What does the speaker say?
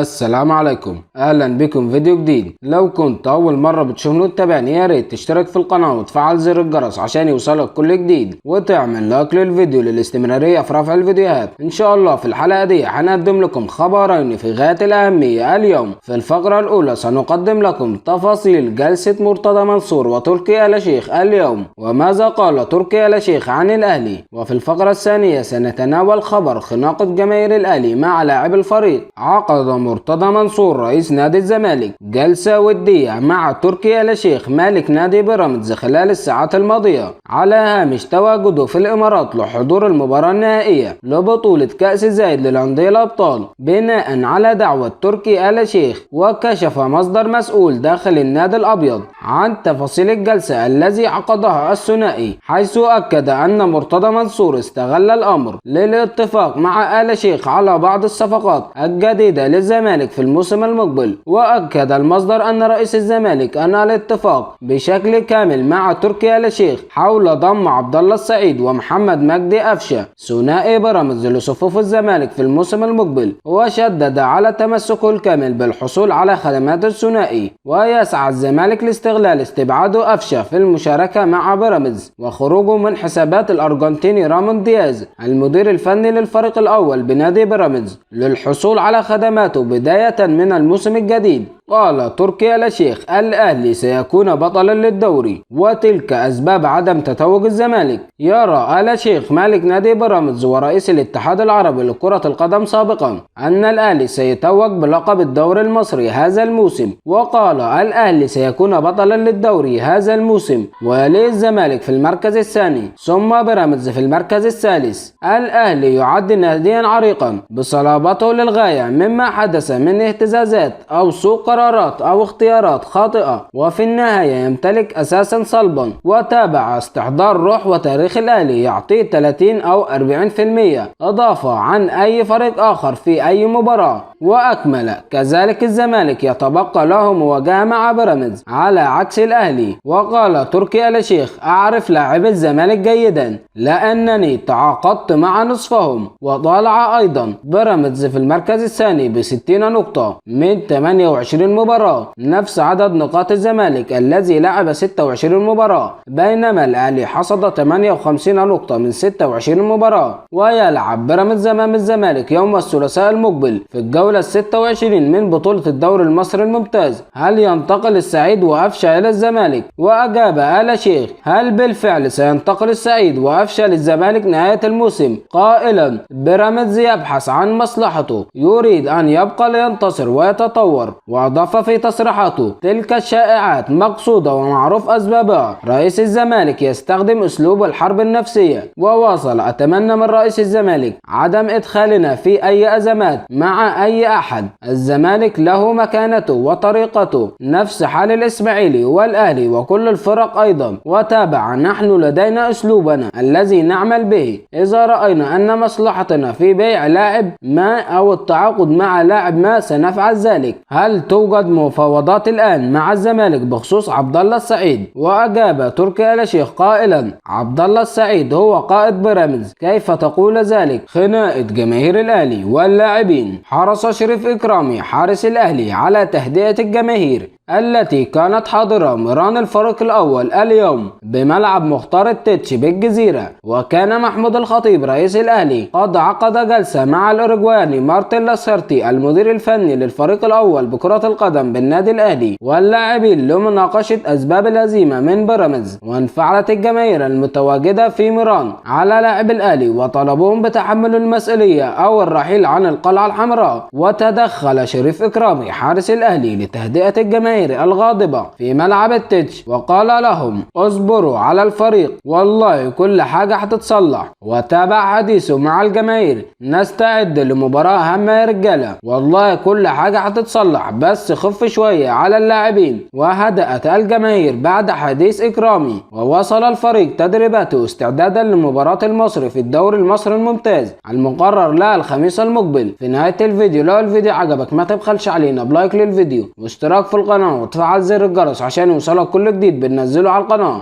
السلام عليكم، اهلا بكم فيديو جديد. لو كنت اول مرة بتشوفني وتتابعني يا ريت تشترك في القناة وتفعل زر الجرس عشان يوصلك كل جديد، وتعمل لايك للفيديو للاستمرارية في رفع الفيديوهات. ان شاء الله في الحلقة دي هنقدم لكم خبرين في غاية الاهمية. اليوم في الفقرة الاولى سنقدم لكم تفاصيل جلسة مرتضى منصور وتركي آل الشيخ اليوم، وماذا قال تركي آل الشيخ عن الاهلي. وفي الفقرة الثانية سنتناول خبر خناقة جماهير الاهلي مع لاعب الفريق. عقد مرتضى منصور رئيس نادي الزمالك جلسة ودية مع تركي آل الشيخ مالك نادي بيراميدز خلال الساعات الماضية على هامش تواجده في الإمارات لحضور المباراة النهائية لبطولة كأس زايد للأندية الأبطال بناء على دعوة تركي آل الشيخ. وكشف مصدر مسؤول داخل النادي الأبيض عن تفاصيل الجلسة الذي عقدها الثنائي، حيث أكد أن مرتضى منصور استغل الأمر للاتفاق مع آل الشيخ على بعض الصفقات الجديدة للزمالك في الموسم المقبل. وأكد المصدر أن رئيس الزمالك أنهى الاتفاق بشكل كامل مع تركي آل الشيخ حول ضم عبد الله السعيد ومحمد مجدي قفشه ثنائي بيراميدز لصفوف الزمالك في الموسم المقبل، وشدد على تمسكه الكامل بالحصول على خدمات الثنائي. ويسعى الزمالك لاستغلال استبعاد قفشه في المشاركة مع بيراميدز وخروجه من حسابات الأرجنتيني رامون دياز المدير الفني للفريق الأول بنادي بيراميدز للحصول على خدماته بداية من الموسم الجديد. قال تركي آل الشيخ الأهلي سيكون بطلا للدوري وتلك أسباب عدم تتوج الزمالك. يرى آل الشيخ مالك نادي بيراميدز ورئيس الاتحاد العربي لكرة القدم سابقا أن الأهلي سيتوج بلقب الدوري المصري هذا الموسم، وقال الأهلي سيكون بطلا للدوري هذا الموسم ويليه الزمالك في المركز الثاني ثم بيراميدز في المركز الثالث. الأهلي يعد ناديا عريقا بصلابته للغاية مما حدث من اهتزازات أو سوء قرارات أو اختيارات خاطئة، وفي النهاية يمتلك أساسا صلبا. وتابع استحضار روح وتاريخ الأهلي يعطيه 30 أو 40% إضافة عن أي فريق آخر في أي مباراة. وأكمل كذلك الزمالك يتبقى له مواجهة مع بيراميدز على عكس الأهلي. وقال تركي آل الشيخ أعرف لاعب الزمالك جيدا لأنني تعاقدت مع نصفهم. وطالع أيضا بيراميدز في المركز الثاني ب60 نقطة من 28 مباراة، نفس عدد نقاط الزمالك الذي لعب 26 مباراة، بينما الأهلي حصد 58 نقطة من 26 مباراة. ويلعب بيراميدز أمام الزمالك يوم الثلاثاء المقبل في الجولة 26 من بطولة الدوري المصري الممتاز. هل ينتقل السعيد وقفشه إلى الزمالك؟ وأجاب آل الشيخ هل بالفعل سينتقل السعيد وقفشه للزمالك نهاية الموسم، قائلا بيراميدز يبحث عن مصلحته، يريد أن يبقى لينتصر ويتطور. وأضاف في تصريحاته تلك الشائعات مقصودة ومعروف أسبابها، رئيس الزمالك يستخدم أسلوب الحرب النفسية. وواصل أتمنى من رئيس الزمالك عدم إدخالنا في أي أزمات مع أي أحد، الزمالك له مكانته وطريقته نفس حال الإسماعيلي والأهلي وكل الفرق أيضا. وتابع نحن لدينا أسلوبنا الذي نعمل به، إذا رأينا أن مصلحتنا في بيع لاعب ما أو التعاقد مع لاعب ما سنفعل ذلك. هل توجد مفاوضات الآن مع الزمالك بخصوص عبد الله السعيد؟ وأجاب تركي آل الشيخ قائلا عبد الله السعيد هو قائد بيراميدز، كيف تقول ذلك؟ خناقة جماهير الأهلي واللاعبين. حرص شريف إكرامي حارس الأهلي على تهدئة الجماهير التي كانت حاضرة مران الفريق الأول اليوم بملعب مختار التتش بالجزيرة. وكان محمود الخطيب رئيس الأهلي قد عقد جلسة مع الأوروغواني مارتن لاسارتي المدير الفني للفريق الأول بكرة القدم بالنادي الأهلي واللاعبين لمناقشة أسباب الهزيمة من بيراميدز. وانفعلت الجماهير المتواجدة في ميران على لاعب الأهلي وطلبوهم بتحمل المسؤولية أو الرحيل عن القلعة الحمراء. وتدخل شريف إكرامي حارس الأهلي لتهدئة الجماهير الغاضبة في ملعب التتش وقال لهم اصبروا على الفريق والله كل حاجة هتتصلح. وتابع حديثه مع الجماهير نستعد لمباراة هامة يا رجالة، والله كل حاجة هتتصلح بس خف شوية على اللاعبين. وهدأت الجماهير بعد حديث إكرامي. ووصل الفريق تدريباته استعدادا لمباراة المصري في الدوري المصري الممتاز المقرر لها الخميس المقبل. في نهاية الفيديو لو الفيديو عجبك ما تبخلش علينا بلايك للفيديو واشتراك في القناة وتفعل زر الجرس عشان يوصلك كل جديد بننزله على القناة.